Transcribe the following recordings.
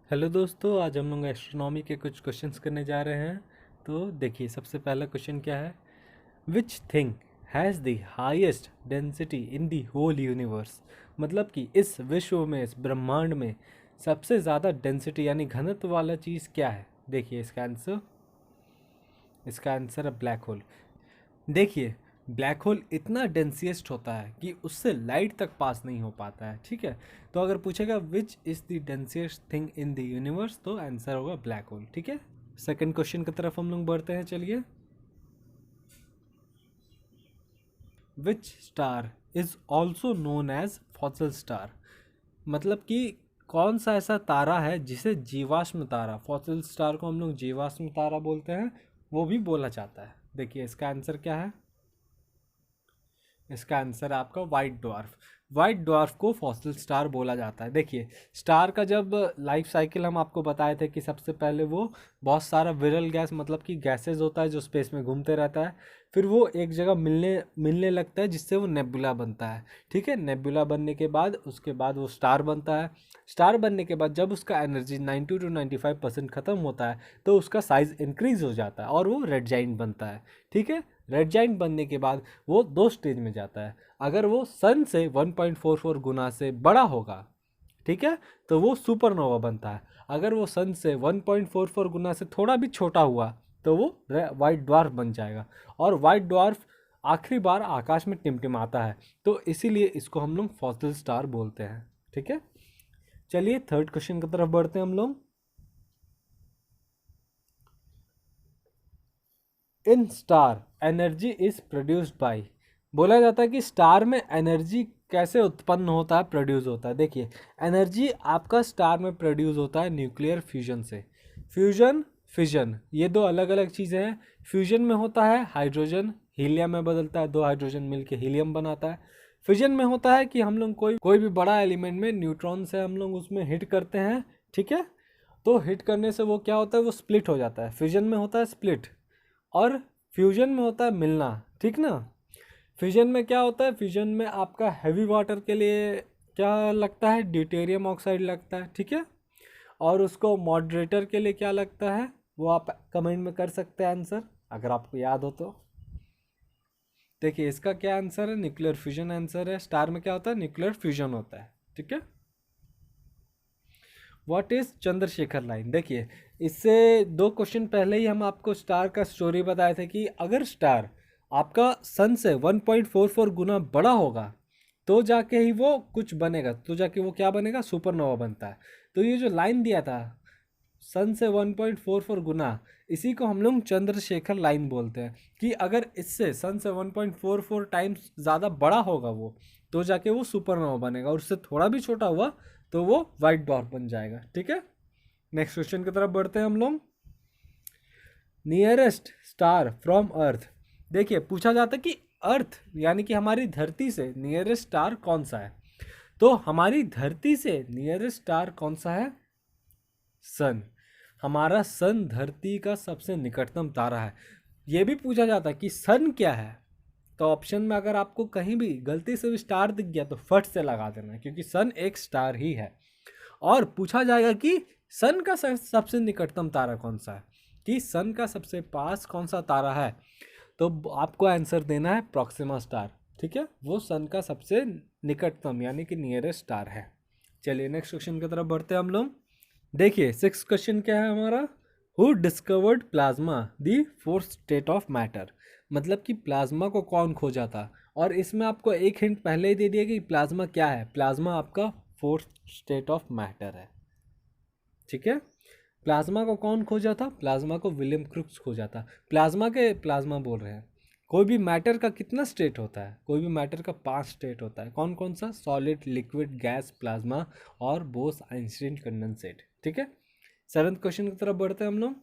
Hello दोस्तों, आज हम लोग एस्ट्रोनॉमी के कुछ क्वेश्चंस करने जा रहे हैं। तो देखिए, सबसे पहला क्वेश्चन क्या है। Which thing has the highest density in the whole universe. मतलब कि इस विश्व में, इस ब्रह्मांड में सबसे ज़्यादा डेंसिटी यानी घनत्व वाला चीज़ क्या है। देखिए इसका आंसर है ब्लैक होल। देखिए, ब्लैक होल इतना डेंसिएस्ट होता है कि उससे लाइट तक पास नहीं हो पाता है। ठीक है, तो अगर पूछेगा which is the densiest thing in the universe, तो आंसर होगा ब्लैक होल। ठीक है, सेकंड क्वेश्चन की तरफ हम लोग बढ़ते हैं। चलिए, which star is also known as fossil star. मतलब कि कौन सा ऐसा तारा है जिसे जीवाश्म तारा, फॉसिल स्टार को हम लोग जीवाश्म तारा बोलते हैं, वो भी बोला जाता है। देखिए, इसका आंसर क्या है। इसका आंसर है आपका वाइट ड्वार्फ। वाइट ड्वार्फ को फॉसिल स्टार बोला जाता है। देखिए, स्टार का जब लाइफ साइकिल हम आपको बताए थे कि सबसे पहले वो बहुत सारा विरल गैस, मतलब कि गैसेज होता है जो स्पेस में घूमते रहता है, फिर वो एक जगह मिलने मिलने लगता है जिससे वो नेबुला बनता है। ठीक है, नेबुला बनने के बाद उसके बाद वो स्टार बनता है। स्टार बनने के बाद जब उसका एनर्जी 90 to 95% ख़त्म होता है तो उसका साइज़ इंक्रीज हो जाता है और वो रेड जाइंट बनता है। ठीक है, रेड जाइंट बनने के बाद वो दो स्टेज में जाता है। अगर वो सन से 1.44 गुना से बड़ा होगा, ठीक है, तो वो सुपरनोवा बनता है। अगर वो सन से 1.44 गुना से थोड़ा भी छोटा हुआ तो वो वाइट ड्वार्फ बन जाएगा। और वाइट ड्वार्फ आखिरी बार आकाश में टिमटिमाता है, तो इसीलिए इसको हम लोग फॉसिल स्टार बोलते हैं। ठीक है, चलिए थर्ड क्वेश्चन की तरफ बढ़ते हैं हम लोग। In star energy is produced by. बोला जाता है कि स्टार में एनर्जी कैसे उत्पन्न होता है, प्रोड्यूस होता है। देखिए, एनर्जी आपका स्टार में प्रोड्यूस होता है न्यूक्लियर फ्यूजन से। फ्यूजन, फिजन, ये दो अलग अलग चीज़ें हैं। फ्यूजन में होता है हाइड्रोजन हीलियम में बदलता है, दो हाइड्रोजन मिलके हीलियम बनाता है। फिजन में होता है कि हम लोग कोई भी बड़ा एलिमेंट में न्यूट्रॉन से हम लोग उसमें हिट करते हैं। ठीक है, तो हिट करने से वो क्या होता है, वो स्प्लिट हो जाता है। फिजन में होता है स्प्लिट, और फ्यूजन में होता है मिलना। ठीक ना। फ्यूजन में क्या होता है, फ्यूजन में आपका हैवी वाटर के लिए क्या लगता है, ड्यूटेरियम ऑक्साइड लगता है। ठीक है, और उसको मॉडरेटर के लिए क्या लगता है, वो आप कमेंट में कर सकते हैं आंसर, अगर आपको याद हो तो। देखिए, इसका क्या आंसर है, न्यूक्लियर फ्यूजन आंसर है। स्टार में क्या होता है, न्यूक्लियर फ्यूजन होता है। ठीक है, व्हाट इज चंद्रशेखर लाइन। देखिए, इससे दो क्वेश्चन पहले ही हम आपको स्टार का स्टोरी बताए थे कि अगर स्टार आपका सन से 1.44 गुना बड़ा होगा तो जाके ही वो कुछ बनेगा, तो जाके वो क्या बनेगा, सुपरनोवा बनता है। तो ये जो लाइन दिया था, सन से 1.44 गुना, इसी को हम लोग चंद्रशेखर लाइन बोलते हैं। कि अगर इससे सन से 1.44 टाइम्स ज़्यादा बड़ा होगा वो, तो जाके वो सुपरनोवा बनेगा, और उससे थोड़ा भी छोटा हुआ तो वो वाइट डॉर्फ बन जाएगा। ठीक है, नेक्स्ट क्वेश्चन की तरफ बढ़ते हैं हम लोग। नियरेस्ट स्टार फ्रॉम अर्थ। देखिए, पूछा जाता है कि अर्थ यानी कि हमारी धरती से नियरेस्ट स्टार कौन सा है। तो हमारी धरती से नियरेस्ट स्टार कौन सा है, सन। हमारा सन धरती का सबसे निकटतम तारा है। यह भी पूछा जाता है कि सन क्या है, तो ऑप्शन में अगर आपको कहीं भी गलती से भी स्टार दिख गया तो फट से लगा देना, क्योंकि सन एक स्टार ही है। और पूछा जाएगा कि सन का सबसे निकटतम तारा कौन सा है, कि सन का सबसे पास कौन सा तारा है, तो आपको आंसर देना है प्रॉक्सिमा स्टार। ठीक है, वो सन का सबसे निकटतम यानी कि नियरेस्ट स्टार है। चलिए नेक्स्ट क्वेश्चन की तरफ बढ़ते हैं हम लोग। देखिए, सिक्स क्वेश्चन क्या है हमारा। Who discovered plasma the fourth state of matter. मतलब कि प्लाज्मा को कौन खोजा था। और इसमें आपको एक हिंट पहले ही दे दिया कि प्लाज्मा क्या है। प्लाज्मा आपका फोर्थ स्टेट ऑफ मैटर है। ठीक है, प्लाज्मा को कौन खोजा था, प्लाज्मा को विलियम क्रुक्स खोजा था। प्लाज्मा बोल रहे हैं। कोई भी मैटर का कितना स्टेट होता है, कोई भी मैटर का 5 स्टेट होता है। कौन कौन सा, सॉलिड, लिक्विड, गैस, प्लाज्मा और बोस आइंस्टीन कंडेंसेट। ठीक है, सेवंथ क्वेश्चन की तरफ बढ़ते हैं हम लोग।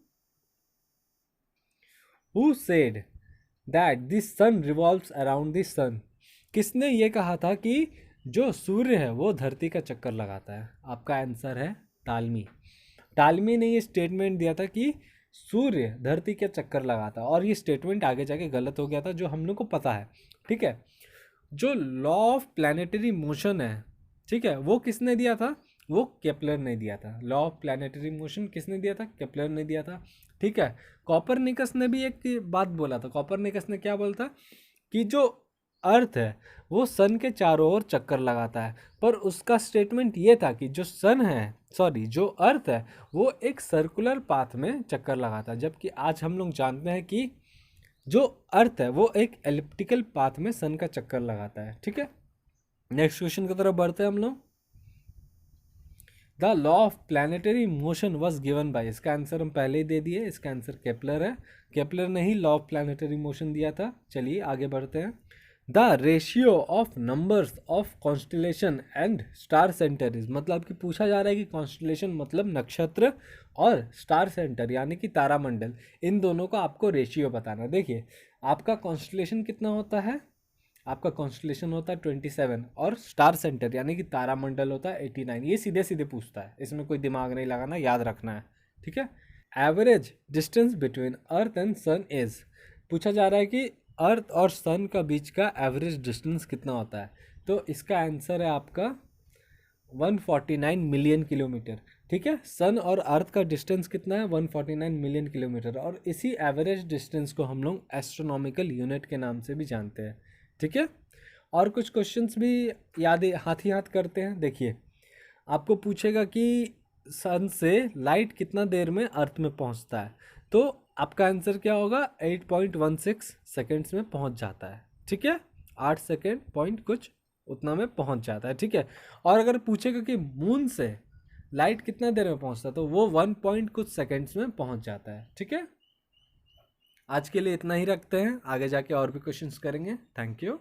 Who said that the sun revolves around the sun. किसने ये कहा था कि जो सूर्य है वो धरती का चक्कर लगाता है। आपका आंसर है टालमी। टालमी ने ये स्टेटमेंट दिया था कि सूर्य धरती के चक्कर लगाता है, और ये स्टेटमेंट आगे जाके गलत हो गया था, जो हम लोग को पता है। ठीक है, जो लॉ ऑफ प्लानिटरी मोशन है, ठीक है, वो किसने दिया था, वो केपलर ने दिया था। लॉ ऑफ प्लैनेटरी मोशन किसने दिया था? केपलर ने दिया था। ठीक है, कॉपरनिकस ने भी एक बात बोला था। कॉपरनिकस ने क्या बोला था कि जो अर्थ है वो सन के चारों ओर चक्कर लगाता है, पर उसका स्टेटमेंट ये था कि जो सन है, सॉरी जो अर्थ है वो एक सर्कुलर पाथ में चक्कर लगाता है, जबकि आज हम लोग जानते हैं कि जो अर्थ है वो एक एलिप्टिकल पाथ में सन का चक्कर लगाता है। ठीक है, नेक्स्ट क्वेश्चन की तरफ बढ़ते हैं हम लोग। The law of planetary motion was given by, इसका आंसर हम पहले ही दे दिए, इसका आंसर केपलर है। केपलर ने ही लॉ ऑफ प्लैनेटरी मोशन दिया था। चलिए आगे बढ़ते हैं। The ratio of numbers of constellation and star centre is, मतलब कि पूछा जा रहा है कि कॉन्स्टलेशन मतलब नक्षत्र और स्टार सेंटर यानी कि तारामंडल, इन दोनों का आपको रेशियो बताना। देखिए आपका कॉन्स्टलेशन कितना होता है, आपका कॉन्स्टलेशन होता है 27 और स्टार सेंटर यानी कि तारामंडल होता है 89। ये सीधे सीधे पूछता है, इसमें कोई दिमाग नहीं लगाना, याद रखना है। ठीक है, average distance between earth and sun is, पूछा जा रहा है कि अर्थ और सन का बीच का एवरेज डिस्टेंस कितना होता है, तो इसका आंसर है आपका 149 मिलियन किलोमीटर। ठीक है, सन और अर्थ का डिस्टेंस कितना है? 149 मिलियन किलोमीटर, और इसी एवरेज डिस्टेंस को हम लोग एस्ट्रोनॉमिकल यूनिट के नाम से भी जानते हैं। ठीक है, और कुछ क्वेश्चंस भी याद हाथ ही हाथ करते हैं। देखिए आपको पूछेगा कि सन से लाइट कितना देर में अर्थ में पहुंचता है, तो आपका आंसर क्या होगा? 8.16 सेकेंड्स में पहुंच जाता है। ठीक है, 8 सेकेंड पॉइंट कुछ उतना में पहुंच जाता है। ठीक है, और अगर पूछेगा कि मून से लाइट कितना देर में पहुंचता है, तो वो 1 पॉइंट कुछ सेकेंड्स में पहुंच जाता है। ठीक है, आज के लिए इतना ही रखते हैं, आगे जाके और भी क्वेश्चंस करेंगे। Thank you.